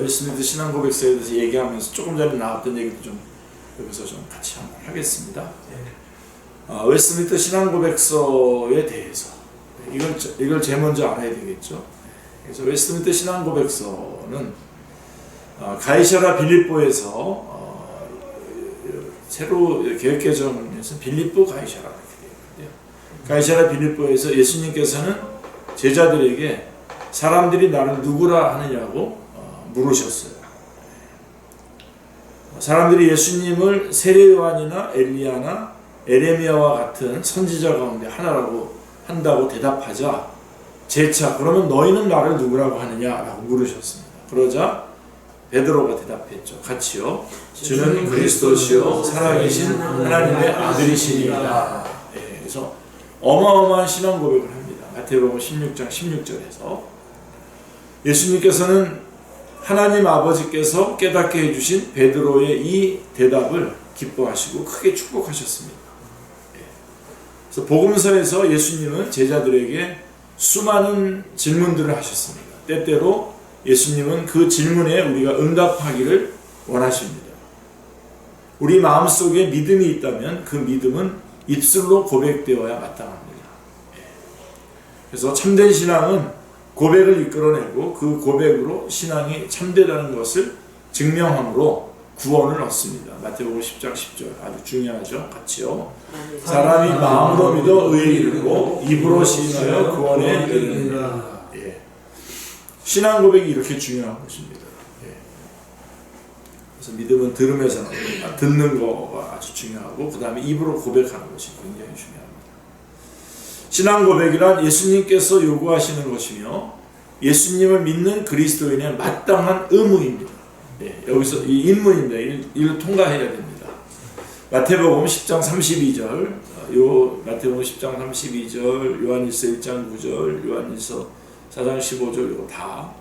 웨스트민스터 신앙고백서에 대해서 얘기하면서 조금 전에 나왔던 얘기도 좀 여기서 좀 같이 한번 하겠습니다. 웨스트민스터 신앙고백서에 대해서 이걸 제일 먼저 알아야 되겠죠. 그래서 웨스트민스터 신앙고백서는 가이사랴 빌립보에서 새로 개혁개정에서 빌립보 가이사랴 이렇게 되어 있는데요. 가이사랴 빌립보에서 예수님께서는 제자들에게 사람들이 나를 누구라 하느냐고 물으셨어요. 사람들이 예수님을 세례 요한이나 엘리야나 에레미야와 같은 선지자 가운데 하나라고 한다고 대답하자 재차 그러면 너희는 나를 누구라고 하느냐라고 물으셨습니다. 그러자 베드로가 대답했죠. 같이요. 주는 그리스도시요 살아계신 하나님의 아들이시니라. 그래서 어마어마한 신앙 고백을 합니다. 마태복음 16장 16절에서 예수님께서는 하나님 아버지께서 깨닫게 해주신 베드로의 이 대답을 기뻐하시고 크게 축복하셨습니다. 그래서 복음서에서 예수님은 제자들에게 수많은 질문들을 하셨습니다. 때때로 예수님은 그 질문에 우리가 응답하기를 원하십니다. 우리 마음속에 믿음이 있다면 그 믿음은 입술로 고백되어야 마땅합니다. 그래서 참된 신앙은 고백을 이끌어내고 그 고백으로 신앙이 참되다는 것을 증명함으로 구원을 얻습니다. 마태복음 10장 10절 아주 중요하죠. 같이요. 사람이 마음으로 믿어 의에 이르고 입으로 시인하여 구원에 이르느니라. 신앙 고백이 이렇게 중요한 것입니다. 그래서 믿음은 들음에서 나옵니다. 듣는 거가 아주 중요하고 그 다음에 입으로 고백하는 것이 굉장히 중요합니다. 신앙 고백이란 예수님께서 요구하시는 것이며 예수님을 믿는 그리스도인의 마땅한 의무입니다. 여기서 이 임무입니다. 이를 통과해야 됩니다. 마태복음 10장 32절, 마태복음 10장 32절, 요한일서 1장 9절, 요한일서 4장 15절 이거 다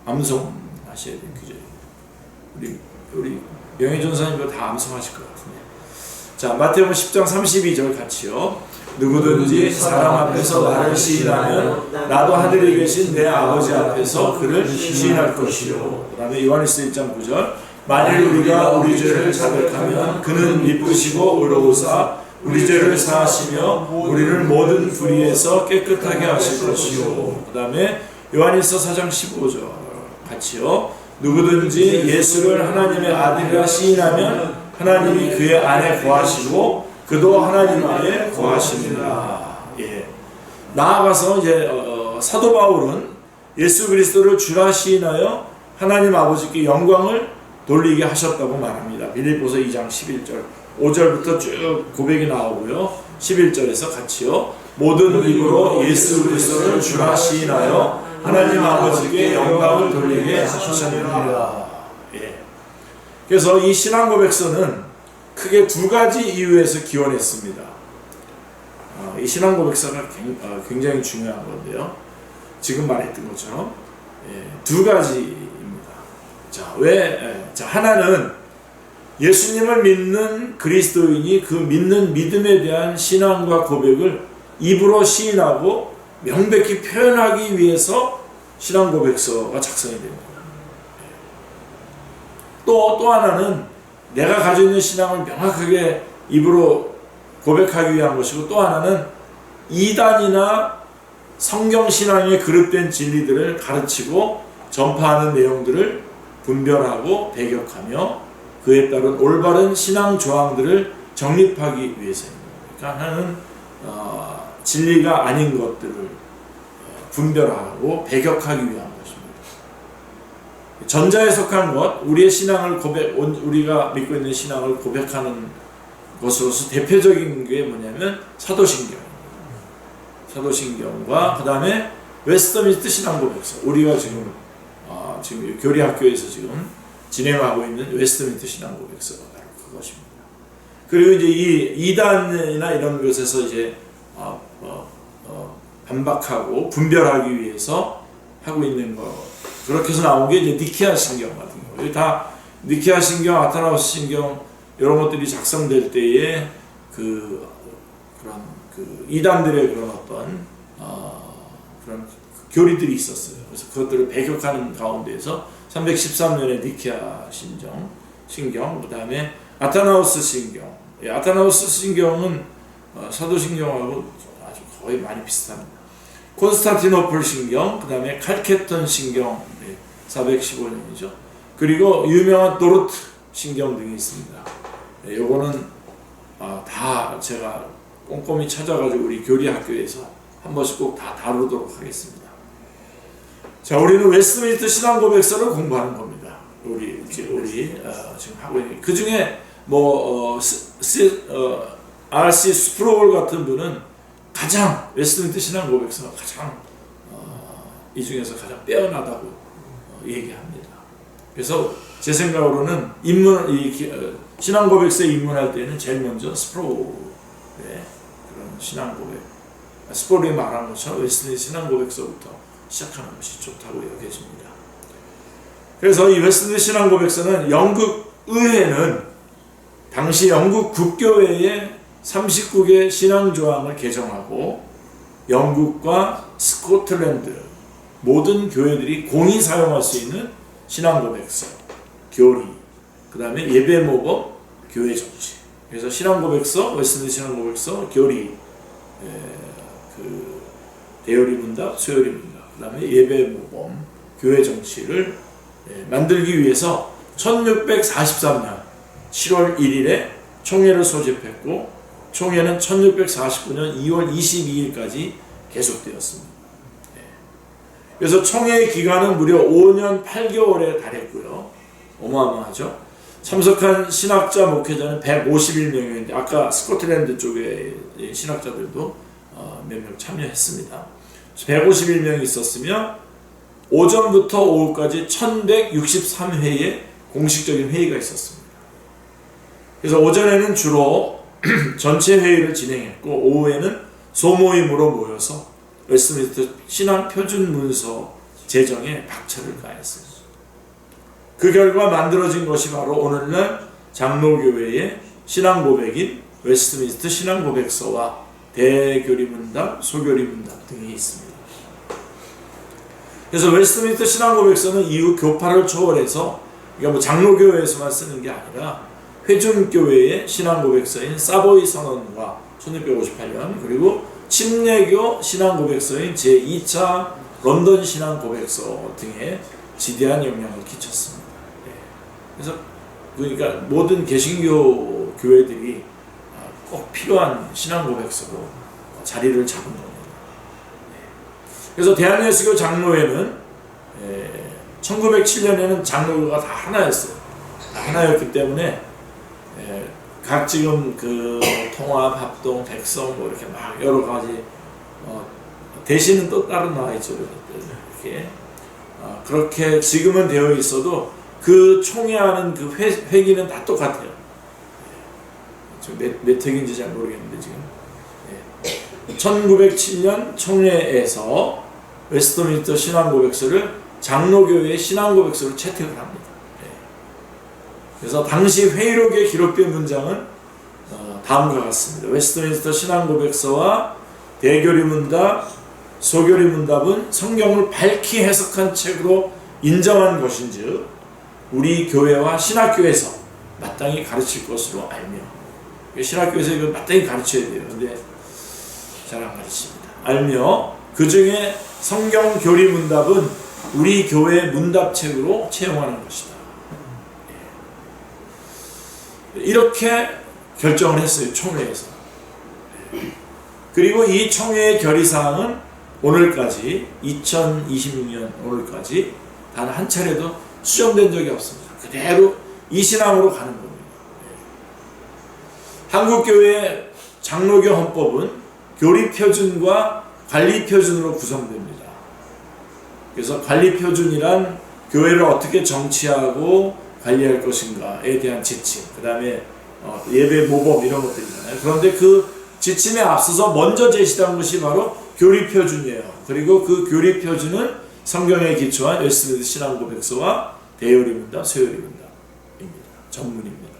암송하셔야 될 규정입니다. 우리 영희 전사님 이거 다 암송하실 것 같은데. 자, 마태복음 10장 32절 같이요. 누구든지 사람 앞에서 나를 시인하면 나도 하늘에 계신 내 아버지 앞에서 그를 시인할 것이요. 그 다음에 요한일서 1장 9절 만일 우리가 우리 죄를 자백하면 그는 미쁘시고 의로우사 우리 죄를 사하시며 우리를 모든 불의에서 깨끗하게 하실 것이요. 그 다음에 요한일서 4장 15절 같이요. 누구든지 예수를 하나님의 아들이라 시인하면 하나님이 그의 안에 거하시고 그도 하나님 안에 거하십니다. 나아가서 이제 사도 바울은 예수 그리스도를 주라 시인하여 하나님 아버지께 영광을 돌리게 하셨다고 말합니다. 빌립보서 2장 11절 5절부터 쭉 고백이 나오고요. 11절에서 같이요. 모든 입으로 예수 그리스도를 주라 시인하여 하나님 아버지께 영광을 돌리게 하셨습니다. 그래서 이 신앙 고백서는 크게 두 가지 이유에서 기원했습니다. 이 신앙 고백서가 굉장히 중요한 건데요. 지금 말했던 것처럼 두 가지입니다. 자, 하나는 예수님을 믿는 그리스도인이 그 믿는 믿음에 대한 신앙과 고백을 입으로 시인하고 명백히 표현하기 위해서 신앙 고백서가 작성이 됩니다. 또 하나는 내가 가지고 있는 신앙을 명확하게 입으로 고백하기 위한 것이고 또 하나는 이단이나 성경신앙에 그릇된 진리들을 가르치고 전파하는 내용들을 분별하고 배격하며 그에 따른 올바른 신앙 조항들을 정립하기 위해서입니다. 그러니까 하나는 진리가 아닌 것들을 분별하고 배격하기 위한 것입니다. 전자에 속한 것, 우리의 신앙을 우리가 믿고 있는 신앙을 고백하는 것으로서 대표적인 게 뭐냐면 사도신경과 그 다음에 웨스트민스터 신앙고백서, 우리가 지금 교리학교에서 지금 진행하고 있는 웨스트민스터 신앙고백서가 바로 그것입니다. 그리고 이제 이 이단이나 이런 것에서 이제 반박하고 분별하기 위해서 하고 있는 거, 그렇게 해서 나온 게 이제 니케아 신경 같은 거. 이게 다 니케아 신경, 아테나우스 신경 이런 것들이 작성될 때에 그런 이단들의 그런 어떤 그런 교리들이 있었어요. 그래서 그것들을 배격하는 가운데에서 313년에 니케아 신경, 그 다음에 아타나우스 신경. 아타나우스 신경은 사도신경하고 아주 거의 많이 비슷합니다. 콘스탄티노플 신경, 그 다음에 칼케톤 신경 415년이죠. 그리고 유명한 도르트 신경 등이 있습니다. 요거는 다 제가 꼼꼼히 찾아가지고 우리 교리학교에서 한 번씩 꼭 다 다루도록 하겠습니다. 자, 우리는 웨스트민스터 신앙고백서를 공부하는 겁니다. 우리 지금 하고 있는 그 중에 R.C. 스프로울 같은 분은 가장 웨스트민스터 신앙고백서가 가장 이 중에서 가장 빼어나다고 얘기합니다. 그래서 제 생각으로는 신앙고백서에 입문할 때는 제일 먼저 스프로울의 그런 신앙고백, 스프로울이 말한 것처럼 웨스트민스터 신앙고백서부터 시작하는 것이 좋다고 여겨집니다. 그래서 이 웨스트민스터 신앙고백서는 영국 의회는 당시 영국 국교회의 39개 신앙조항을 개정하고 영국과 스코틀랜드 모든 교회들이 공히 사용할 수 있는 신앙고백서, 교리, 그 다음에 예배모범, 교회 정치. 그래서 신앙고백서, 웨스트민스터 신앙고백서, 교리, 대요리문답, 소요리문답, 그 다음에 예배모범, 교회 정치를 만들기 위해서 1643년 7월 1일에 총회를 소집했고 총회는 1649년 2월 22일까지 계속되었습니다. 그래서 총회의 기간은 무려 5년 8개월에 달했고요. 어마어마하죠. 참석한 신학자 목회자는 151명이었는데 아까 스코틀랜드 쪽의 신학자들도 몇 명 참여했습니다. 151명이 있었으며 오전부터 오후까지 1163회의 공식적인 회의가 있었습니다. 그래서 오전에는 주로 전체 회의를 진행했고 오후에는 소모임으로 모여서 웨스트민스터 신앙 표준 문서 제정에 박차를 가했습니다. 그 결과 만들어진 것이 바로 오늘날 장로교회의 신앙 고백인 웨스트민스터 신앙 고백서와 대교리문답, 소교리문답 등이 있습니다. 그래서 웨스트민스터 신앙 고백서는 이후 교파를 초월해서 그러니까 장로교회에서만 쓰는 게 아니라 회중교회의 신앙 고백서인 사보이 선언과 1658년 그리고 침례교 신앙 고백서인 제2차 런던 신앙 고백서 등에 지대한 영향을 끼쳤습니다. 그래서 그러니까 모든 개신교 교회들이 꼭 필요한 신앙 고백서로 자리를 잡은 겁니다. 그래서 대한예수교 장로회는 1907년에는 장로교가 다 하나였어요. 다 하나였기 때문에 각 지금 그 통합, 합동, 백성 뭐 이렇게 막 여러 가지 대신은 또 따로 나와 있죠. 이렇게 그렇게 지금은 되어 있어도 그 총회하는 그 회기는 다 똑같아요. 몇 회기인지 잘 모르겠는데 지금 1907년 총회에서 웨스트민스터 신앙고백서를 장로교회의 신앙고백서로 채택을 합니다. 그래서 당시 회의록에 기록된 문장은 다음과 같습니다. 웨스트민스터 신앙고백서와 대교리문답, 소교리문답은 성경을 밝히 해석한 책으로 인정한 것인즉 우리 교회와 신학교에서 마땅히 가르칠 것으로 알며 신학교에서 이거 마땅히 가르쳐야 돼요. 근데 잘 안 가르칩니다. 알며 그 중에 성경 교리 문답은 우리 교회 문답책으로 채용하는 것이다. 이렇게 결정을 했어요. 총회에서. 그리고 이 총회의 결의사항은 오늘까지 2026년 오늘까지 단 한 차례도 수정된 적이 없습니다. 그대로 이 신앙으로 가는 겁니다. 한국교회 장로교 헌법은 교리표준과 관리표준으로 구성됩니다. 그래서 관리표준이란 교회를 어떻게 정치하고 관리할 것인가에 대한 지침, 그 다음에 예배 모범 이런 것들이잖아요. 그런데 그 지침에 앞서서 먼저 제시된 것이 바로 교리표준이에요. 그리고 그 교리표준은 성경에 기초한 웨스트민스터 신앙고백서와 대요리문답, 소요리문답입니다. 전문입니다.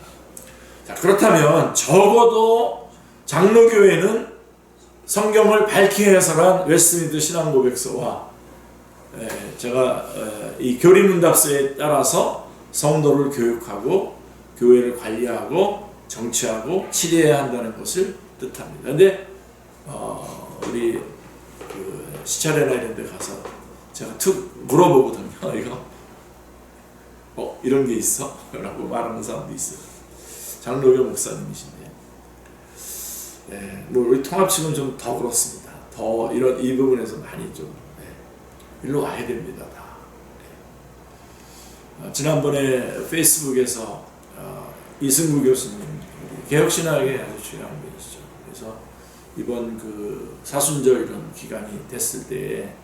자, 그렇다면 적어도 장로교회는 성경을 밝히 해설한 웨스트민스터 신앙고백서와 제가 이 교리문답서에 따라서 성도를 교육하고 교회를 관리하고 정치하고 치료해야 한다는 것을 뜻합니다. 근데 우리 그 시찰회나 이런 데 가서 제가 툭 물어보거든요. 이거 이런 게 있어? 라고 말하는 사람도 있어요. 장로교 목사님이신데 뭐 우리 통합식은 좀 더 그렇습니다. 더 이 부분에서 많이 좀 일로 와야 됩니다. 다. 지난번에 페이스북에서 이승구 교수님 개혁신학에 아주 중요한 분이시죠. 그래서 이번 그 사순절 이런 기간이 됐을 때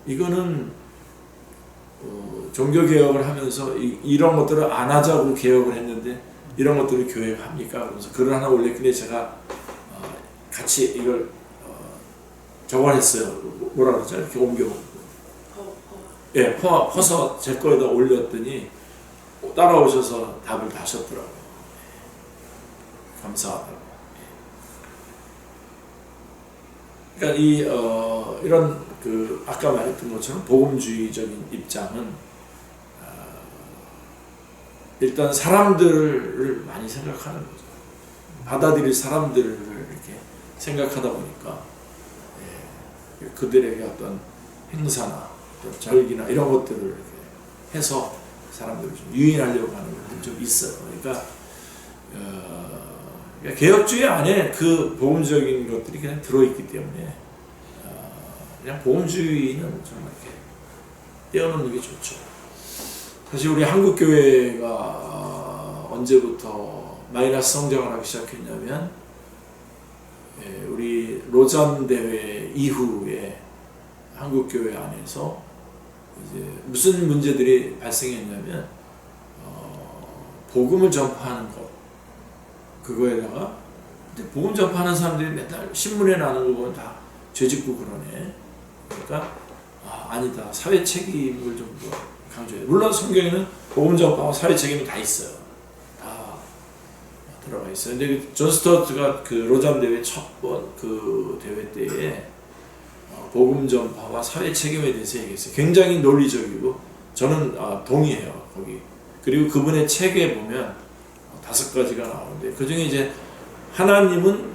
이거는 종교개혁을 하면서 이런 것들을 안 하자고 개혁을 했는데 이런 것들을 교회가 합니까? 그러면서 글을 하나 올렸길래 제가 같이 이걸 저걸 했어요. 뭐라 그러죠? 이렇게 옮겨보고 퍼서 제 거에다 올렸더니 따라오셔서 답을 다셨더라고요. 감사하다고. 그러니까 이런 그 아까 말했던 것처럼 복음주의적인 입장은 일단 사람들을 많이 생각하는 거죠. 받아들일 사람들을 이렇게 생각하다 보니까 그들에게 어떤 행사나 어떤 절기나 이런 것들을 이렇게 해서 사람들을 좀 유인하려고 하는 것들이 좀 있어요. 그러니까 개혁주의 안에 그 복음적인 것들이 그냥 들어있기 때문에 그냥 복음주의는 좀 이렇게 떼어놓는 게 좋죠. 사실 우리 한국교회가 언제부터 마이너스 성장을 하기 시작했냐면 우리 로잔 대회 이후에 한국교회 안에서 이제 무슨 문제들이 발생했냐면 복음을 전파하는 것 그거에다가 근데 복음 전파하는 사람들이 맨날 신문에 나는 거 보면 다 죄짓고 그러네. 그러니까 아니다. 사회 책임을 좀 더 강조해요. 물론 성경에는 복음 전파와 사회 책임이 다 있어요. 다 들어가 있어요. 근데 존 스튜어트가 그 로잔 대회 첫 번 그 대회 때에 복음 전파와 사회 책임에 대해서 얘기했어요. 굉장히 논리적이고 저는 동의해요. 거기. 그리고 그분의 책에 보면 5가지가 나오는데 그 중에 이제 하나님은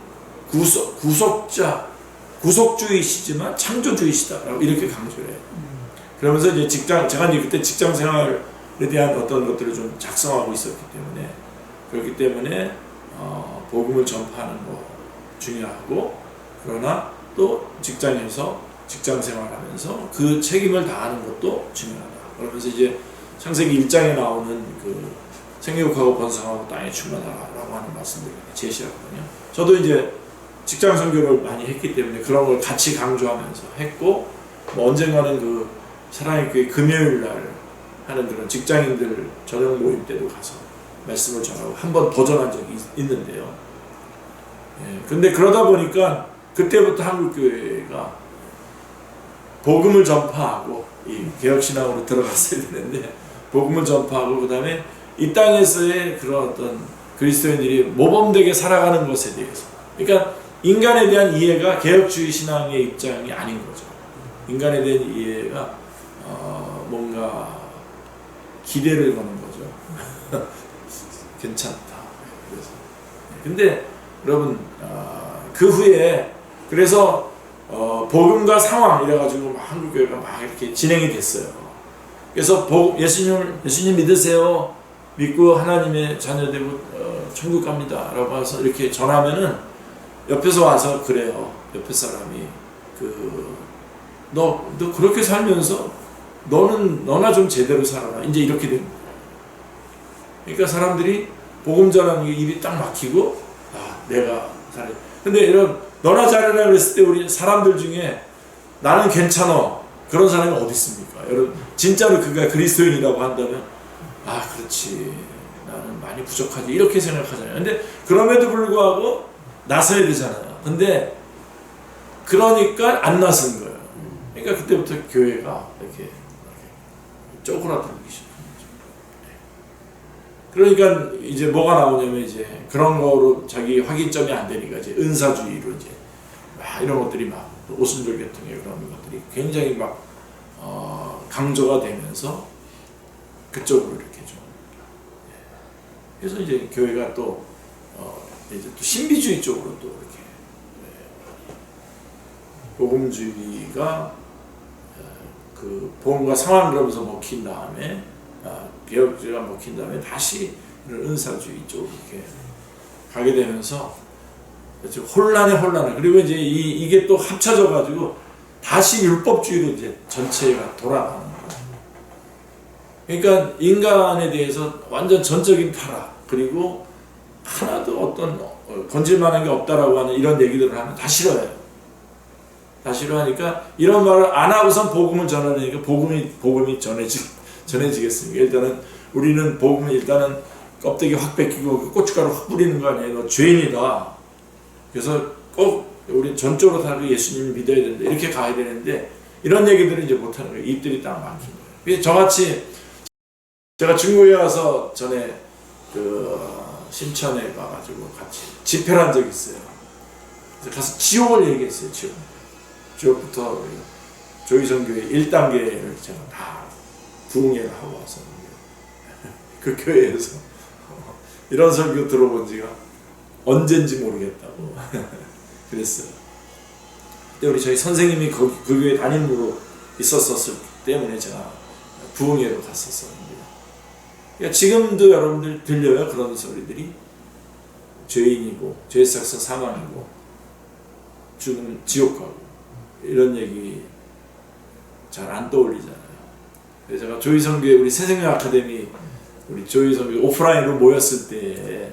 구속주의시지만 창조주의시다라고 이렇게 강조를 해요. 그러면서 이제 제가 이제 그때 직장 생활에 대한 어떤 것들을 좀 작성하고 있었기 때문에 그렇기 때문에 복음을 전파하는 거 중요하고 그러나 또 직장에서 직장 생활하면서 그 책임을 다하는 것도 중요하다. 그러면서 이제 창세기 1장에 나오는 그 생육하고 번성하고 땅에 충만하라라고 하는 말씀들을 제시하거든요. 저도 이제 직장 선교를 많이 했기 때문에 그런 걸 같이 강조하면서 했고 뭐 언젠가는 그 사랑의 교회 금요일 날 하는 그런 직장인들 저녁 모임 때도 가서 말씀을 전하고 한 번 더 전한 적이 있는데요. 근데 그러다 보니까 그때부터 한국교회가 복음을 전파하고 이 개혁신앙으로 들어갔어야 되는데 복음을 전파하고 그 다음에 이 땅에서의 그런 어떤 그리스도인들이 모범되게 살아가는 것에 대해서 그러니까 인간에 대한 이해가 개혁주의 신앙의 입장이 아닌 거죠. 인간에 대한 이해가 뭔가 기대를 거는 거죠. 괜찮다. 그래서 근데 여러분 그 후에 그래서 복음과 상황 이래가지고 한국교회가 막 이렇게 진행이 됐어요. 그래서 예수님 믿으세요. 믿고 하나님의 자녀 되고 천국 갑니다. 라고 해서 이렇게 전하면은 옆에서 와서 그래요. 옆에 사람이 너 그렇게 살면서 너나 좀 제대로 살아라. 이제 이렇게 됩니다. 그러니까 사람들이 복음 전하는 게 입이 딱 막히고 내가 잘해. 근데 이런 너나 잘해라 그랬을 때 우리 사람들 중에 나는 괜찮아. 그런 사람이 어디 있습니까? 여러분 진짜로 그가 그리스도인이라고 한다면 그렇지. 나는 많이 부족하지. 이렇게 생각하잖아요. 근데 그럼에도 불구하고 나서야 되잖아요. 근데 그러니까 안 나선 거예요. 그러니까 그때부터 교회가 이렇게 쪼그라들기 시작한 거죠. 그러니까 이제 뭐가 나오냐면 이제 그런 거로 자기 확인점이 안 되니까 이제 은사주의로 이제 이런 것들이 막 또 오순절 계통의 그런 것들이 굉장히 막 강조가 되면서 그쪽으로 이렇게 좀 그래서 이제 교회가 또 이제 또 신비주의 쪽으로 또 이렇게 복음주의가 그 복음과 상황 그러면서 먹힌 다음에 개혁주의가 먹힌 다음에 다시 은사주의 쪽으로 이렇게 가게 되면서 혼란에 그리고 이제 이게 또 합쳐져 가지고 다시 율법주의로 이제 전체가 돌아가는 거예요. 그러니까 인간에 대해서 완전 전적인 타락 그리고 하나도 어떤 건질만한 게 없다라고 하는 이런 얘기들을 하면 다 싫어해요. 다 싫어하니까 이런 말을 안 하고선 복음을 전하니까 복음이 전해지겠습니까? 일단은 우리는 복음을 일단은 껍데기 확 벗기고 고춧가루 확 뿌리는 거 아니에요. 너 죄인이다. 그래서 꼭 우리 전적으로 다 예수님을 믿어야 된다. 이렇게 가야 되는데 이런 얘기들을 이제 못하는 거예요. 입들이 딱 막힌 거예요. 그래서 저같이 제가 중국에 가서 전에 그 신천에 가가지고 같이 집회를 한 적이 있어요. 그래서 가서 지옥을 얘기했어요. 지옥부터 조희성교회 1단계를 제가 다 부흥회를 하고 와서 그 교회에서 이런 설교 들어본 지가 언젠지 모르겠다고 그랬어요. 근데 우리 저희 선생님이 그 교회 담임으로 있었었기 때문에 제가 부흥회로 갔었었는데 그러니까 지금도 여러분들 들려요? 그런 소리들이 죄인이고 죄 삭서 사망이고 죽으면 지옥 가고 이런 얘기 잘 안 떠올리잖아요. 그래서 제가 조희성교회 우리 새생명 아카데미 우리 조희성교회 오프라인으로 모였을 때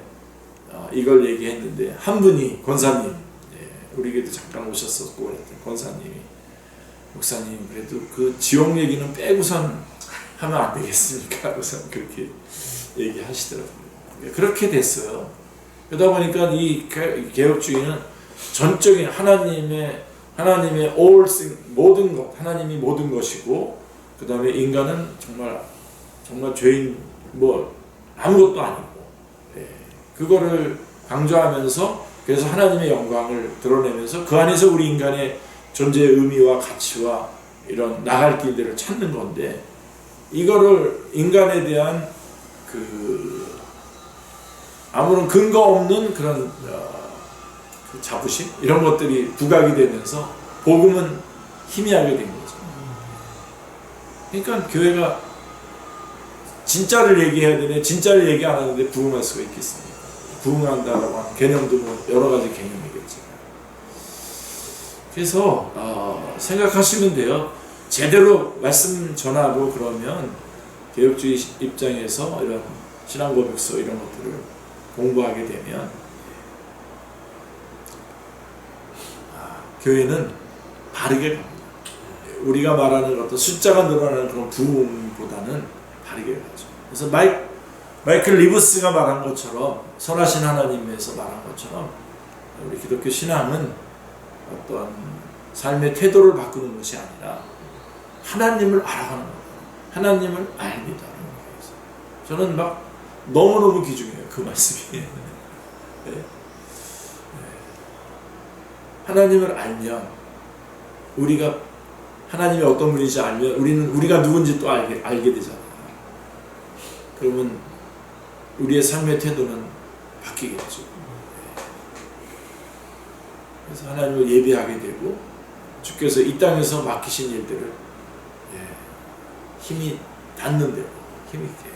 이걸 얘기했는데 한 분이 권사님 우리에게도 잠깐 오셨었고 그랬더니 권사님이 목사님 그래도 그 지옥 얘기는 빼고선 하면 안 되겠습니까? 우선 그렇게 얘기하시더라고요. 그렇게 됐어요. 그러다 보니까 이 개혁주의는 전적인 하나님의 all thing, 모든 것, 하나님이 모든 것이고, 그 다음에 인간은 정말 죄인, 아무것도 아니고, 그거를 강조하면서, 그래서 하나님의 영광을 드러내면서, 그 안에서 우리 인간의 존재의 의미와 가치와 이런 나갈 길들을 찾는 건데, 이거를 인간에 대한 아무런 근거 없는 그런 그 자부심 이런 것들이 부각이 되면서 복음은 희미하게 된 거죠. 그러니까 교회가 진짜를 얘기해야 되네 진짜를 얘기 안 하는데 부흥할 수가 있겠습니까? 부흥한다라고 하는 개념도 여러 가지 개념이겠죠. 그래서 생각하시면 돼요. 제대로 말씀 전하고 그러면 개혁주의 입장에서 이런 신앙고백서 이런 것들을 공부하게 되면 교회는 바르게 갑니다. 우리가 말하는 어떤 숫자가 늘어나는 그런 부흥보다는 바르게 가죠. 그래서 마이클 리브스가 말한 것처럼 선하신 하나님에서 말한 것처럼 우리 기독교 신앙은 어떤 삶의 태도를 바꾸는 것이 아니라 하나님을 알아가는 거예요. 하나님을 알겠다는 거예요. 저는 막 너무너무 귀중해요. 그 말씀이. 네. 하나님을 알면 우리가 하나님이 어떤 분인지 알면 우리가 누군지 또 알게 되잖아요. 그러면 우리의 삶의 태도는 바뀌겠죠. 그래서 하나님을 예배하게 되고 주께서 이 땅에서 맡기신 일들을 힘이 닿는 대로 힘있게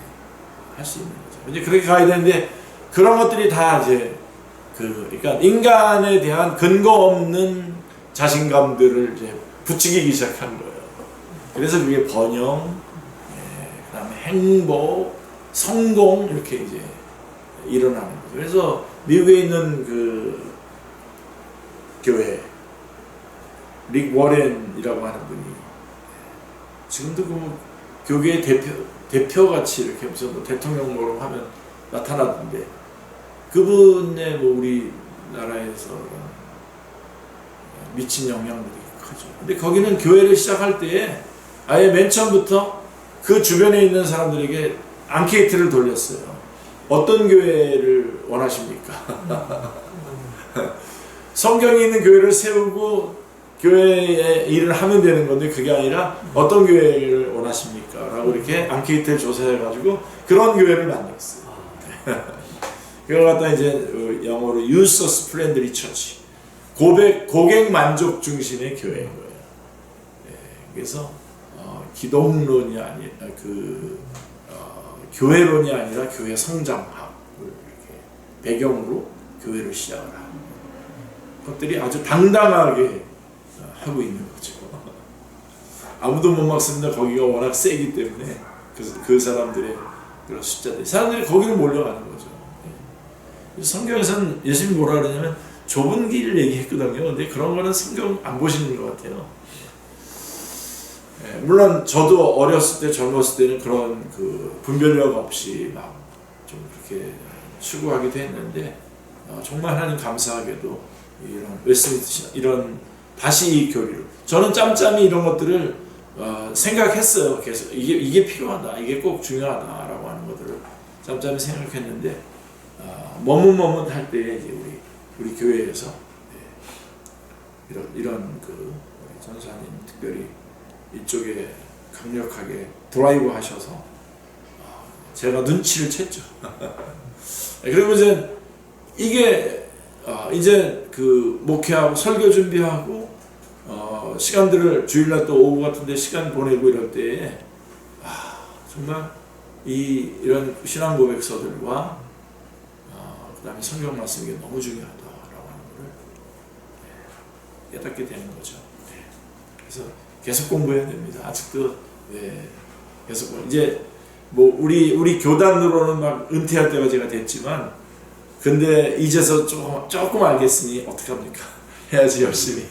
할 수 있는 거죠. 이제 그렇게 가야 되는데 그런 것들이 다 이제 그러니까 인간에 대한 근거 없는 자신감들을 이제 부추기기 시작한 거예요. 그래서 그게 번영, 그다음에 행복, 성공 이렇게 이제 일어나는 거죠. 그래서 미국에 있는 그 교회 릭 워렌이라고 하는 분이 지금도 그 교계의 대표같이 이렇게 무슨 대통령 뭐라고 하면 나타나던데 그분의 우리나라에서 미친 영향들이 크죠. 근데 거기는 교회를 시작할 때에 아예 맨 처음부터 그 주변에 있는 사람들에게 앙케이트를 돌렸어요. 어떤 교회를 원하십니까? 성경이 있는 교회를 세우고 교회의 일을 하면 되는 건데 그게 아니라 어떤 교회를 원하십니까? 라고 이렇게 앙케이트를 조사해가지고 그런 교회를 만들었어요. 그걸 갖다 이제 영어로 User Friendly Church, 고객 만족 중심의 교회인 거예요. 그래서 기독론이 아니 교회론이 아니라 교회 성장학을 이렇게 배경으로 교회를 시작을 하고 것들이 아주 당당하게 하고 있는 거죠. 아무도 못 막습니다. 거기가 워낙 세기 때문에 그 사람들의 그런 사람들이 거기로 몰려가는 거죠. 성경에서는 예수님이 뭐라 그러냐면 좁은 길을 얘기했거든요. 근데 그런 거는 성경 안 보시는 것 같아요. 물론 저도 어렸을 때 젊었을 때는 그런 그 분별력 없이 막 좀 그렇게 추구하기도 했는데 정말 하나님 감사하게도 이런 웨스트민스터 이런 다시 이 교리로 저는 짬짬이 이런 것들을 생각했어요. 계속 이게 필요하다, 이게 꼭 중요하다라고 하는 것들을 짬짬이 생각했는데 머뭇머뭇할 때에 이제 우리 교회에서 이런 그 전사님 특별히 이쪽에 강력하게 드라이브 하셔서 제가 눈치를 챘죠. 그리고 이게 이제 그 목회하고 설교 준비하고 시간들을 주일날 또 오후 같은데 시간 보내고 이럴 때에 정말 이런 신앙 고백서들과 그다음에 성경 말씀이 너무 중요하다라고 하는 것을 깨닫게 되는 거죠. 그래서 계속 공부해야 됩니다. 아직도 계속 이제 뭐 우리 교단으로는 막 은퇴할 때가 제가 됐지만 근데 이제서 조금 알겠으니 어떡합니까? 해야지 열심히.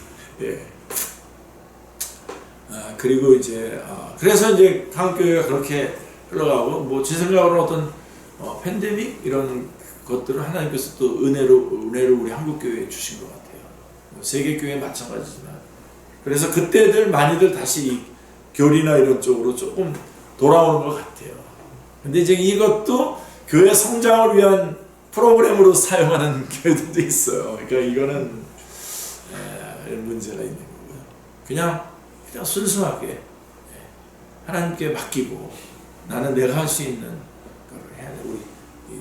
그리고 이제 그래서 이제 한국교회가 그렇게 흘러가고 뭐 제 생각으로는 어떤 팬데믹 이런 것들을 하나님께서 또 은혜로 우리 한국교회에 주신 것 같아요. 세계교회 마찬가지지만 그래서 그때들 많이들 다시 이 교리나 이런 쪽으로 조금 돌아오는 것 같아요. 근데 이제 이것도 교회 성장을 위한 프로그램으로 사용하는 교회들도 있어요. 그러니까 이거는 문제가 있는 거고요. 그냥 순수하게 하나님께 맡기고 나는 내가 할 수 있는 걸 해야 돼. 우리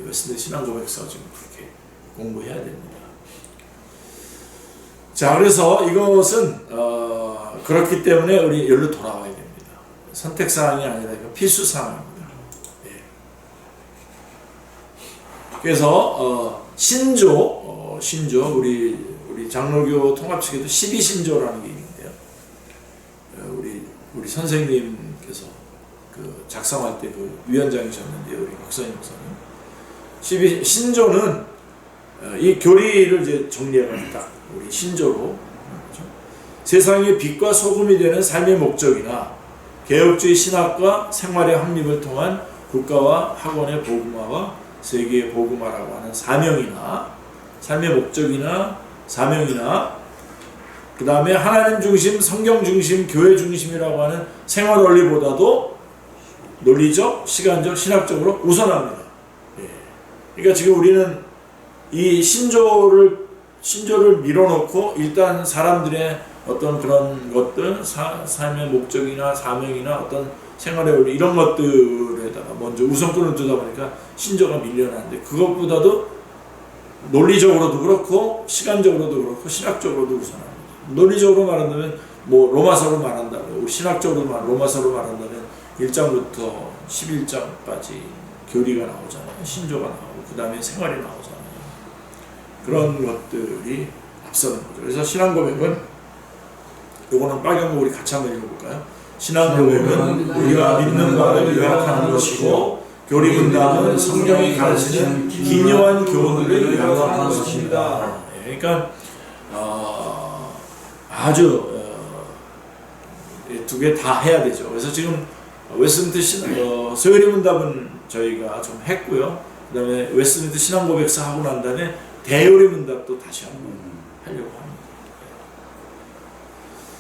웨스트 신앙 고백서 지금 그렇게 공부해야 됩니다. 자, 그래서 이것은 그렇기 때문에 우리 여기로 돌아와야 됩니다. 선택 사항이 아니라 필수 사항입니다. 그래서 신조 우리 장로교 통합 측에도 12신조라는 게 있는데요. 우리 선생님께서 그 작성할 때 그 위원장이셨는데요, 우리 박선희 목사님. 12신조는 이 교리를 이제 정리해갑니다. 우리 신조로 세상의 빛과 소금이 되는 삶의 목적이나 개혁주의 신학과 생활의 확립을 통한 국가와 학원의 복음화와 세계의 복음화라고 하는 사명이나 삶의 목적이나 사명이나 그 다음에 하나님 중심, 성경 중심, 교회 중심이라고 하는 생활 원리보다도 논리적, 시간적, 신학적으로 우선합니다. 그러니까 지금 우리는 이 신조를 밀어놓고 일단 사람들의 어떤 그런 것들, 삶의 목적이나 사명이나 어떤 생활의 원리 이런 것들에다가 먼저 우선권을 두다 보니까 신조가 밀려나는데 그것보다도 논리적으로도 그렇고 시간적으로도 그렇고 신학적으로도 우선합니다. 논리적으로 말한다면 뭐 로마서로 말한다면 신학적으로 로마서로 말한다면 1장부터 11장까지 교리가 나오잖아요. 신조가 나오고 그 다음에 생활이 나오잖아요. 그런 것들이 앞서는 거죠. 그래서 신앙 고백은 요거는 빨간 거 우리 같이 한번 읽어볼까요? 신앙 고백은 우리가 믿는 바를 요약하는 것이고 교리 분담은 성경이 가르치는 기묘한 교훈을 요약하는 것입니다. 그러니까 아주 두 개 다 해야 되죠. 그래서 지금 웨스트민스터 소요리 문답은 저희가 좀 했고요. 그 다음에 웨스트민스터 신앙 고백서 하고 난 다음에 대요리 문답도 다시 한번 하려고 합니다.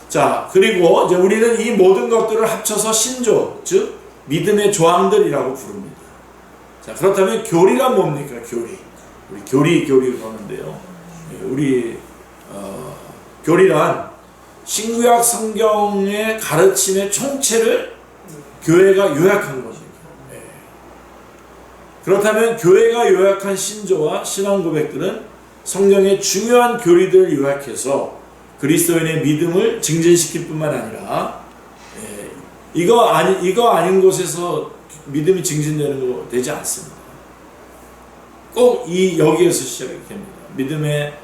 자, 그리고 이제 우리는 이 모든 것들을 합쳐서 신조, 즉 믿음의 조항들이라고 부릅니다. 자, 그렇다면 교리란 뭡니까? 교리. 우리 교리를 하는데요. 우리 교리란 신구약 성경의 가르침의 총체를 교회가 요약한 거죠. 그렇다면 교회가 요약한 신조와 신앙 고백들은 성경의 중요한 교리들을 요약해서 그리스도인의 믿음을 증진시킬 뿐만 아니라 이거 아닌 곳에서 믿음이 증진되는 거 되지 않습니다. 꼭 여기에서 시작이 됩니다.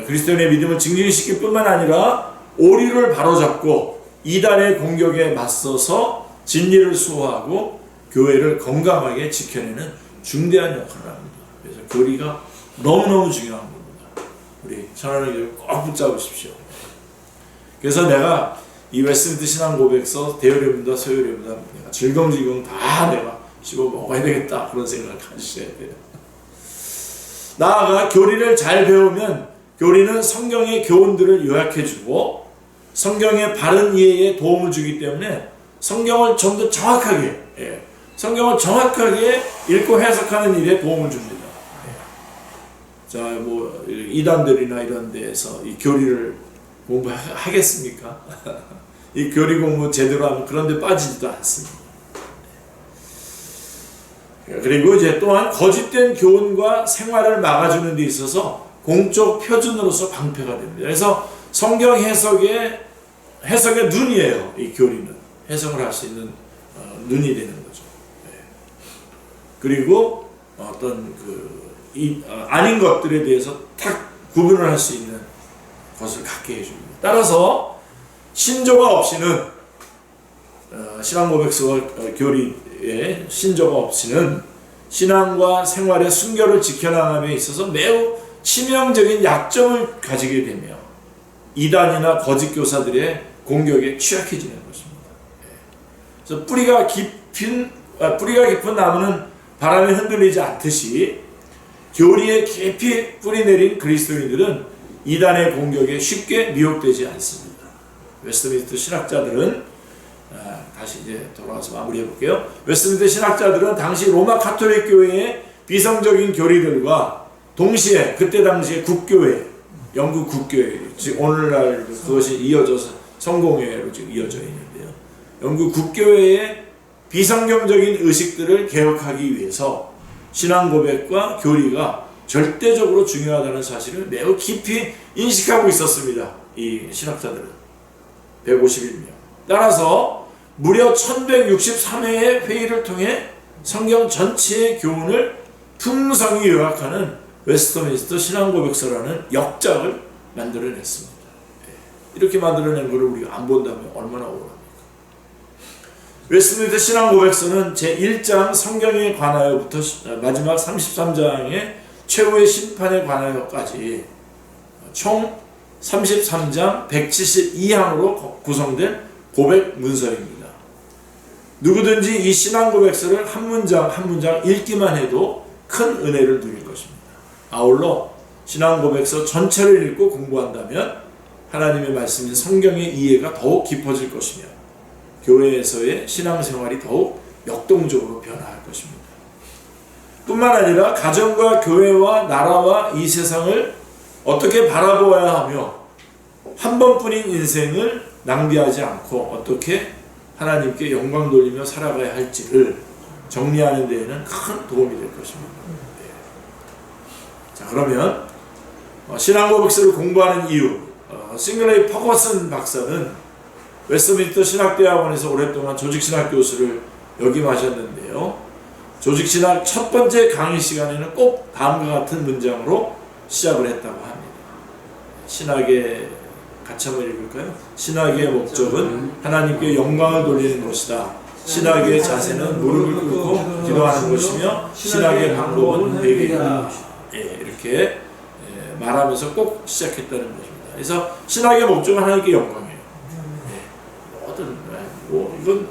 그리스도인의 믿음을 증진시킬 뿐만 아니라 오류를 바로잡고 이단의 공격에 맞서서 진리를 수호하고 교회를 건강하게 지켜내는 중대한 역할을 합니다. 그래서 교리가 너무너무 중요한 겁니다. 우리 천안의 교회 꼭 붙잡으십시오. 그래서 내가 이 웨스트민스터 신앙 고백서 대여료입니다, 소요료입니다. 내가 질겅질겅 다 내가 씹어 먹어야 되겠다 그런 생각을 가지셔야 돼요. 나아가 교리를 잘 배우면 교리는 성경의 교훈들을 요약해주고 성경의 바른 이해에 도움을 주기 때문에 성경을 좀 더 정확하게 읽고 해석하는 일에 도움을 줍니다. 자, 뭐 이단들이나 이런 데에서 이 교리를 공부하겠습니까? 이 교리 공부 제대로 하면 그런 데 빠지지도 않습니다. 그리고 이제 또한 거짓된 교훈과 생활을 막아주는 데 있어서 공적 표준으로서 방패가 됩니다. 그래서 성경 해석의 눈이에요. 이 교리는 해석을 할 수 있는 눈이 되는 거죠. 그리고 어떤 아닌 것들에 대해서 탁 구분을 할 수 있는 것을 갖게 해줍니다. 따라서 신조가 없이는 신앙고백서와 교리에 신조가 없이는 신앙과 생활의 순결을 지켜나감에 있어서 매우 치명적인 약점을 가지게 되며 이단이나 거짓 교사들의 공격에 취약해지는 것입니다. 그래서 뿌리가 깊은 나무는 바람에 흔들리지 않듯이 교리에 깊이 뿌리 내린 그리스도인들은 이단의 공격에 쉽게 미혹되지 않습니다. 웨스트민스터 신학자들은 다시 이제 돌아와서 마무리해 볼게요. 웨스트민스터 신학자들은 당시 로마 가톨릭 교회의 비성적인 교리들과 동시에 그때 당시에 국교회, 영국 국교회, 즉 오늘날 그것이 이어져서 성공회로 지금 이어져 있는데요. 영국 국교회의 비성경적인 의식들을 개혁하기 위해서 신앙 고백과 교리가 절대적으로 중요하다는 사실을 매우 깊이 인식하고 있었습니다. 이 신학자들은 151명. 따라서 무려 1163회의 회의를 통해 성경 전체의 교훈을 풍성히 요약하는 웨스트민스터 신앙 고백서라는 역작을 만들어냈습니다. 이렇게 만들어낸 것을 우리가 안 본다면 얼마나 억울합니까? 웨스트민스터 신앙 고백서는 제1장 성경에 관하여부터 마지막 33장의 최후의 심판에 관하여까지 총 33장 172항으로 구성된 고백 문서입니다. 누구든지 이 신앙 고백서를 한 문장 한 문장 읽기만 해도 큰 은혜를 누릴 것입니다. 아울러 신앙 고백서 전체를 읽고 공부한다면 하나님의 말씀인 성경의 이해가 더욱 깊어질 것이며 교회에서의 신앙생활이 더욱 역동적으로 변화할 것입니다. 뿐만 아니라 가정과 교회와 나라와 이 세상을 어떻게 바라보아야 하며 한 번뿐인 인생을 낭비하지 않고 어떻게 하나님께 영광 돌리며 살아가야 할지를 정리하는 데에는 큰 도움이 될 것입니다. 자, 그러면 신앙고백서를 공부하는 이유, 싱글레이 퍼거슨 박사는 웨스트민스터 신학대학원에서 오랫동안 조직신학 교수를 역임하셨는데요. 조직신학 첫 번째 강의 시간에는 꼭 다음과 같은 문장으로 시작을 했다고 합니다. 신학의 같이 한번 읽을까요? 신학의 목적은 하나님께 영광을 돌리는 것이다. 신학의 자세는 무릎을 꿇고 기도하는 것이며 신학의 방법은 회개이다. 이렇게 말하면서 꼭 시작했다는 것입니다. 그래서 신학의 목적은 하나님께 영광이에요. 이건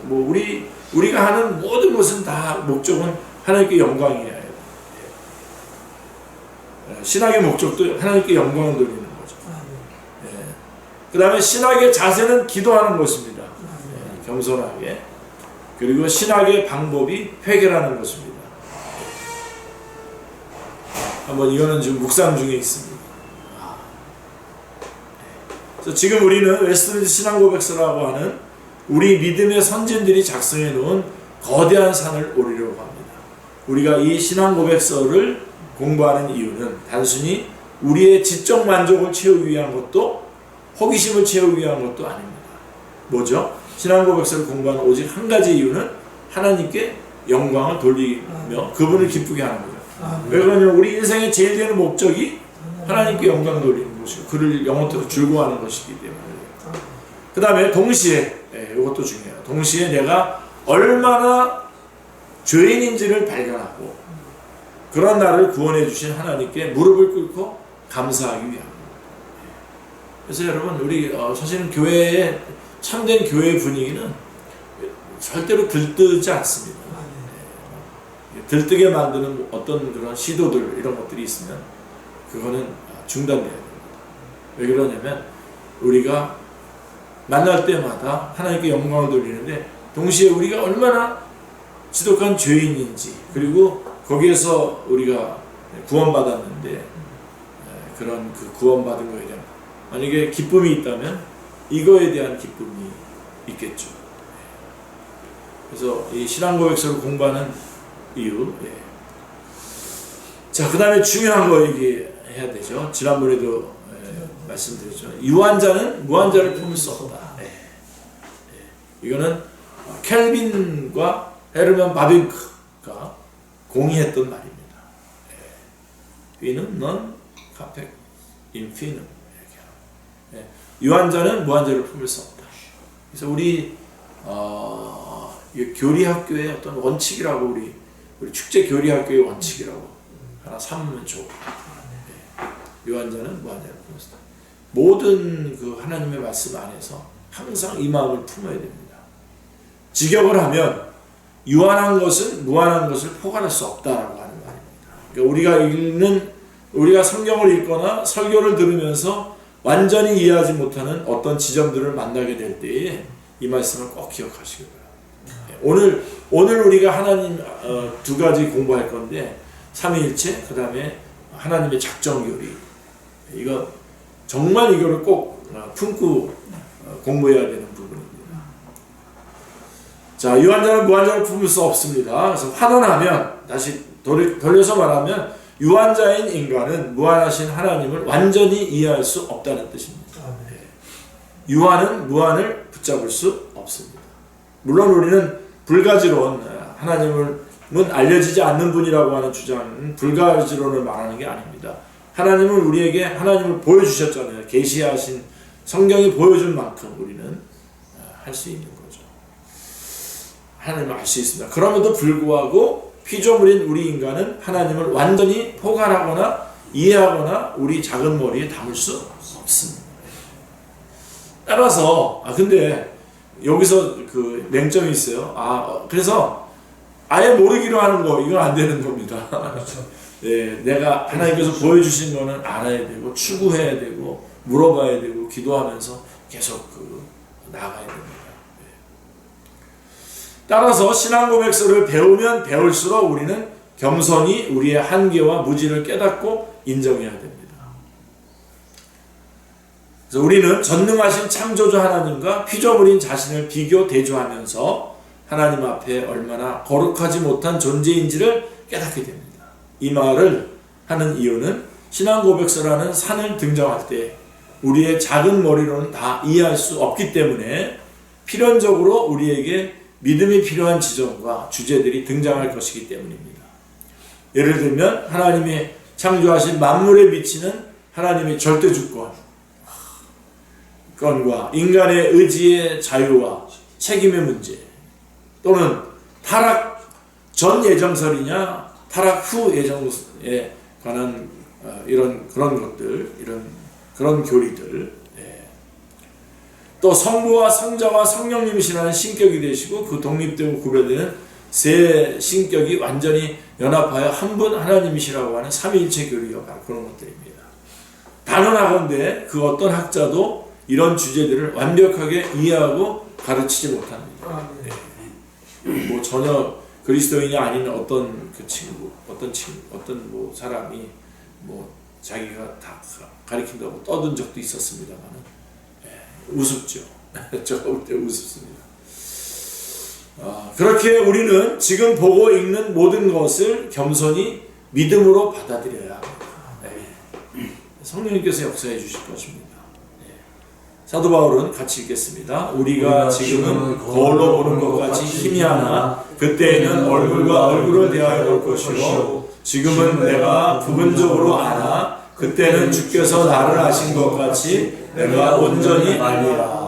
우리가 하는 모든 것은 다 목적은 하나님께 영광이에요. 신학의 목적도 하나님께 영광을 돌리는 거죠. 그 다음에 신학의 자세는 기도하는 것입니다. 겸손하게. 그리고 신학의 방법이 회개라는 것입니다. 한번 이거는 지금 묵상 중에 있습니다. 그래서 지금 우리는 웨스트민스터 신앙고백서라고 하는 우리 믿음의 선진들이 작성해 놓은 거대한 산을 오르려고 합니다. 우리가 이 신앙고백서를 공부하는 이유는 단순히 우리의 지적 만족을 채우기 위한 것도 호기심을 채우기 위한 것도 아닙니다. 뭐죠? 신앙고백서를 공부하는 오직 한 가지 이유는 하나님께 영광을 돌리며 그분을 기쁘게 하는 거죠. 왜 그러냐면 우리 인생의 제일 되는 목적이 하나님께 영광 돌리는 것이고 그를 영원토록 즐거워하는 것이기 때문에. 그 다음에 동시에 이것도 중요해요. 동시에 내가 얼마나 죄인인지를 발견하고 그런 나를 구원해 주신 하나님께 무릎을 꿇고 감사하기 위함. 그래서 여러분 우리 사실은 교회의 참된 교회의 분위기는 절대로 들뜨지 않습니다. 들뜨게 만드는 어떤 그런 시도들 이런 것들이 있으면 그거는 중단돼야 됩니다. 왜 그러냐면 우리가 만날 때마다 하나님께 영광을 돌리는데 동시에 우리가 얼마나 지독한 죄인인지 그리고 거기에서 우리가 구원받았는데 그런 그 구원받은 거에 대한 만약에 기쁨이 있다면 이거에 대한 기쁨이 있겠죠. 그래서 이 신앙고백서를 공부하는 이유. 자, 그 다음에 중요한 거 얘기해야 되죠. 지난번에도 말씀드렸죠. 유한자는 무한자를 품을 수 없다. 이거는 켈빈과 헤르만 바빙크가 공의했던 말입니다. 위는 넌 카펙 인피는 유한자는 무한자를 품을 수 없다. 그래서 우리 교리학교의 어떤 원칙이라고 우리 축제 교리학교의 원칙이라고 하나 삼으면 좋고 유한자는 무한자를 품을 수 없다. 모든 그 하나님의 말씀 안에서 항상 이 마음을 품어야 됩니다. 직역을 하면 유한한 것은 무한한 것을 포괄할 수 없다라고 하는 말입니다. 그러니까 우리가 성경을 읽거나 설교를 들으면서 완전히 이해하지 못하는 어떤 지점들을 만나게 될 때에 이 말씀을 꼭 기억하시기 바랍니다. 오늘 우리가 하나님 두 가지 공부할 건데 삼위일체 그 다음에 하나님의 작정교리 이거 정말 이거를 꼭 품고 공부해야 되는 부분입니다. 자, 유한자는 무한자를 품을 수 없습니다. 그래서 환원하면 다시 돌려서 말하면 유한자인 인간은 무한하신 하나님을 완전히 이해할 수 없다는 뜻입니다. 유한은 무한을 붙잡을 수 없습니다. 물론 우리는 불가지론 하나님은 알려지지 않는 분이라고 하는 주장은 불가지론을 말하는 게 아닙니다. 하나님은 우리에게 하나님을 보여주셨잖아요. 계시하신 성경이 보여준 만큼 우리는 할 수 있는 거죠. 하나님을 알 수 있습니다. 그럼에도 불구하고 피조물인 우리 인간은 하나님을 완전히 포괄하거나 이해하거나 우리 작은 머리에 담을 수 없습니다. 따라서 근데 여기서 그 맹점이 있어요. 그래서 아예 모르기로 하는 거 이건 안 되는 겁니다. 그렇죠. 네, 내가 하나님께서 보여주신 거는 알아야 되고 추구해야 되고 물어봐야 되고 기도하면서 계속 나아가야 됩니다. 네. 따라서 신앙고백서를 배우면 배울수록 우리는 겸손히 우리의 한계와 무지를 깨닫고 인정해야 됩니다. 그래서 우리는 전능하신 창조주 하나님과 피조물인 자신을 비교 대조하면서 하나님 앞에 얼마나 거룩하지 못한 존재인지를 깨닫게 됩니다. 이 말을 하는 이유는 신앙고백서라는 산을 등장할 때 우리의 작은 머리로는 다 이해할 수 없기 때문에 필연적으로 우리에게 믿음이 필요한 지점과 주제들이 등장할 것이기 때문입니다. 예를 들면 하나님이 창조하신 만물에 미치는 하나님의 절대주권과 인간의 의지의 자유와 책임의 문제 또는 타락 전 예정설이냐 타락 후 예정에 관한 그런 것들 그런 교리들 또 성부와 성자와 성령님이시라는 신격이 되시고 그 독립되고 구별되는 세 신격이 완전히 연합하여 한 분 하나님이시라고 하는 삼위일체 교리와 그런 것들입니다. 단언하건대 그 어떤 학자도 이런 주제들을 완벽하게 이해하고 가르치지 못합니다. 뭐 전혀 그리스도인이 아닌 어떤 사람이 뭐 자기가 다 가르친다고 떠든 적도 있었습니다만 우습죠. 제가 볼 때 우습습니다. 그렇게 우리는 지금 보고 읽는 모든 것을 겸손히 믿음으로 받아들여야 합니다. 성령님께서 역사해 주실 것입니다. 사도 바울은 같이 읽겠습니다. 우리가 지금은 거울로 보는 것 같이 희미하나 그때에는 얼굴과 얼굴을 대하여 볼 것이요 지금은 내가 부분적으로 아나 그때는 주께서 나를 아신 것 같이 내가 온전히 알리라.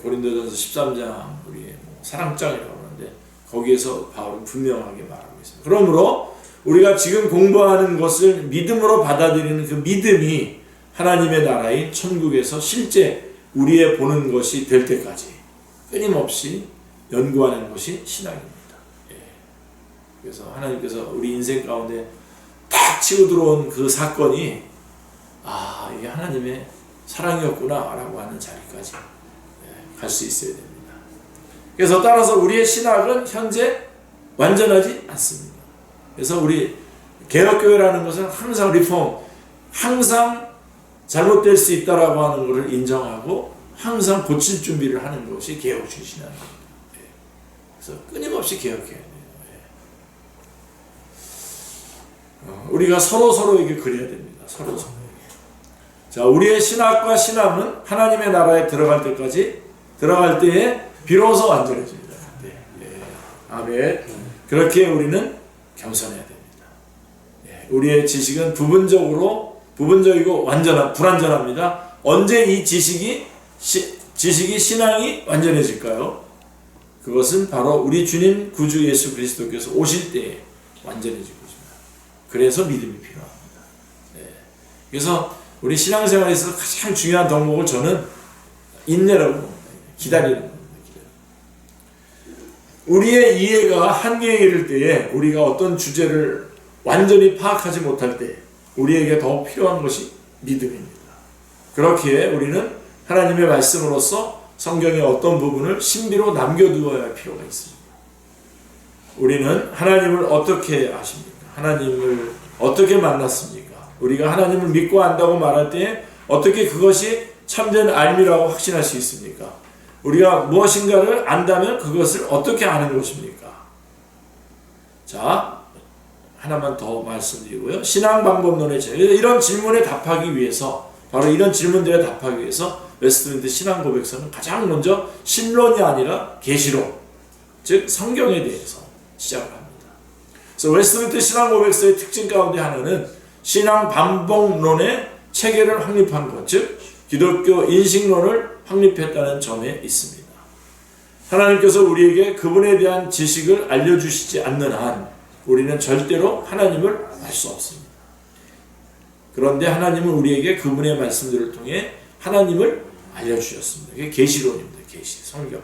고린도전서 13장 우리의 사랑장이라고 하는데 거기에서 바울은 분명하게 말하고 있습니다. 그러므로 우리가 지금 공부하는 것을 믿음으로 받아들이는 그 믿음이 하나님의 나라인 천국에서 실제 우리의 보는 것이 될 때까지 끊임없이 연구하는 것이 신앙입니다. 그래서 하나님께서 우리 인생 가운데 탁 치고 들어온 그 사건이 이게 하나님의 사랑이었구나 라고 하는 자리까지 갈 수 있어야 됩니다. 그래서 따라서 우리의 신학은 현재 완전하지 않습니다. 그래서 우리 개혁교회라는 것은 항상 리폼, 항상 잘못될 수 있다라고 하는 것을 인정하고 항상 고칠 준비를 하는 것이 개혁주의 신학입니다. 그래서 끊임없이 개혁해야 돼요. 우리가 서로에게 그래야 됩니다. 서로에게. 자, 우리의 신학과 신앙은 하나님의 나라에 들어갈 때에 비로소 완전해집니다. 아멘. 그렇게 우리는 겸손해야 됩니다. 우리의 지식은 부분적이고 불완전합니다. 언제 이 지식이 신앙이 완전해질까요? 그것은 바로 우리 주님 구주 예수 그리스도께서 오실 때에 완전해질 것입니다. 그래서 믿음이 필요합니다. 그래서 우리 신앙생활에서 가장 중요한 덕목을 저는 인내라고 봅니다. 기다리는 겁니다. 우리의 이해가 한계에 이를 때에 우리가 어떤 주제를 완전히 파악하지 못할 때 우리에게 더욱 필요한 것이 믿음입니다. 그렇기에 우리는 하나님의 말씀으로서 성경의 어떤 부분을 신비로 남겨두어야 할 필요가 있습니다. 우리는 하나님을 어떻게 아십니까? 하나님을 어떻게 만났습니까? 우리가 하나님을 믿고 안다고 말할 때 어떻게 그것이 참된 알미라고 확신할 수 있습니까? 우리가 무엇인가를 안다면 그것을 어떻게 아는 것입니까? 자, 하나만 더 말씀드리고요. 신앙 방법론의 제일 이런 질문에 답하기 위해서 바로 이런 질문들에 답하기 위해서 웨스트민트 신앙 고백서는 가장 먼저 신론이 아니라 계시론, 즉 성경에 대해서 시작을 합니다. 그래서 웨스트민트 신앙 고백서의 특징 가운데 하나는 신앙 방법론의 체계를 확립한 것, 즉 기독교 인식론을 확립했다는 점에 있습니다. 하나님께서 우리에게 그분에 대한 지식을 알려주시지 않는 한 우리는 절대로 하나님을 알 수 없습니다. 그런데 하나님은 우리에게 그분의 말씀들을 통해 하나님을 알려주셨습니다. 이게 계시론입니다. 계시, 성경.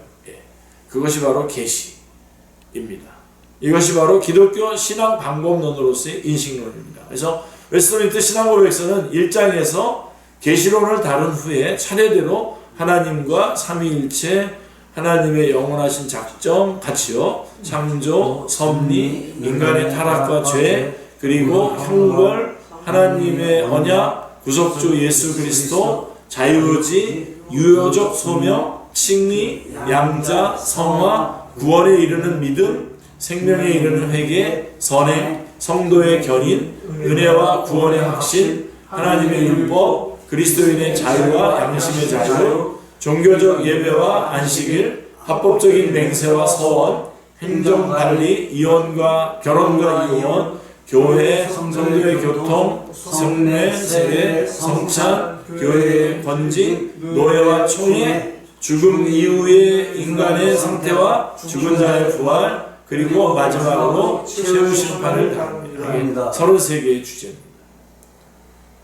그것이 바로 계시입니다. 이것이 바로 기독교 신앙 방법론으로서의 인식론입니다. 그래서 웨스트민트 신앙 고백서는 1장에서 계시론을 다룬 후에 차례대로 하나님과 삼위일체, 하나님의 영원하신 작정, 가치요, 창조, 섭리, 인간의 타락과 죄, 그리고 형벌, 하나님의 언약, 구속주 예수 그리스도, 자유의지, 유효적 소명, 칭의, 양자, 성화, 구원에 이르는 믿음, 생명에 이르는 회개, 선행, 성도의 견인, 은혜와 구원의 확신, 하나님의 율법, 그리스도인의 자유와 양심의 자유, 종교적 예배와 안식일, 합법적인 맹세와 서원, 행정관리, 이혼과 결혼과 이혼, 교회, 성도의 교통, 성례, 세례, 성찬, 교회의 건직, 노예와 총회, 죽음 이후의 인간의 상태와 죽은 자의 부활, 그리고 마지막으로 최후 심판을 다룹니다. 33개의 주제입니다.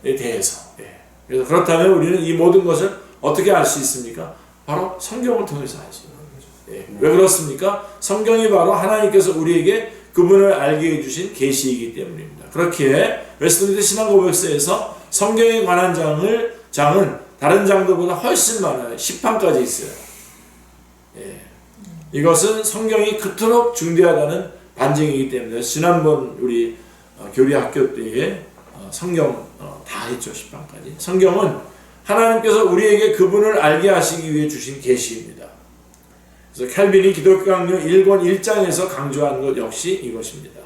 에 대해서. 그래서 그렇다면 우리는 이 모든 것을 어떻게 알 수 있습니까? 바로 성경을 통해서 알 수 있는 거죠. 왜 그렇습니까? 성경이 바로 하나님께서 우리에게 그분을 알게 해주신 계시이기 때문입니다. 그렇기에 웨스트민트 신앙 고백서에서 성경에 관한 장은 다른 장들보다 훨씬 많아요. 10판까지 있어요. 이것은 성경이 그토록 중대하다는 반증이기 때문에 지난번 우리 교리 학교 때에 성경 다 했죠. 10판까지. 성경은 하나님께서 우리에게 그분을 알게 하시기 위해 주신 계시입니다. 그래서 캘빈이 기독교 강요 1권 1장에서 강조한 것 역시 이것입니다.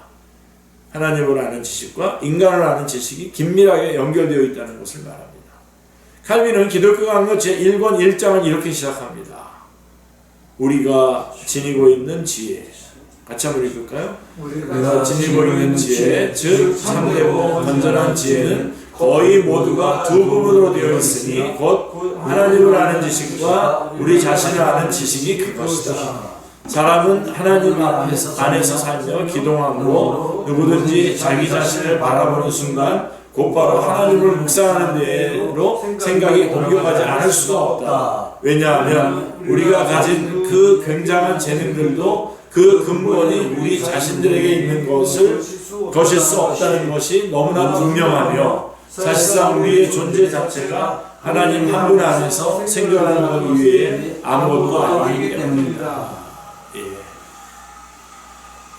하나님을 아는 지식과 인간을 아는 지식이 긴밀하게 연결되어 있다는 것을 말합니다. 칼빈은 기독교 강요 제1권 1장을 이렇게 시작합니다. 우리가 지니고 있는 지혜. 같이 한번 읽을까요? 우리가 지니고 있는 지혜, 즉 참되고 건전한 지혜는 거의 모두가 두 부분으로 되어 있으니 곧 하나님을 아는 지식과 우리 자신을 아는 지식이 그것이다. 사람은 하나님 안에서 살며 기도함으로 누구든지 자기 자신을 바라보는 순간 곧바로 하나님을 묵상하는 대로 생각이 옮겨가지 않을 수가 없다. 왜냐하면 우리가 가진 그 굉장한 재능들도 그 근본이 우리 자신들에게 있는 것일 수 없다는 것이 너무나 분명하며 사실상 우리의 존재 자체가 하나님 한 분 안에서 생겨나는 것 이외에 아무것도 아니기 때문입니다. 예.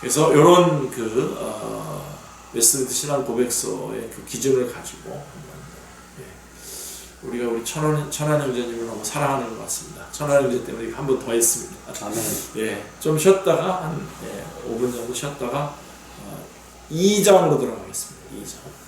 그래서 이런 웨스트민스터 신앙 고백서의 그 기준을 가지고 우리가 우리 천안 형제님을 너무 사랑하는 것 같습니다. 천안 형제 때문에 한 번 더 했습니다. 예, 좀 쉬었다가 한 5분 정도 쉬었다가 2장으로 들어가겠습니다. 2장.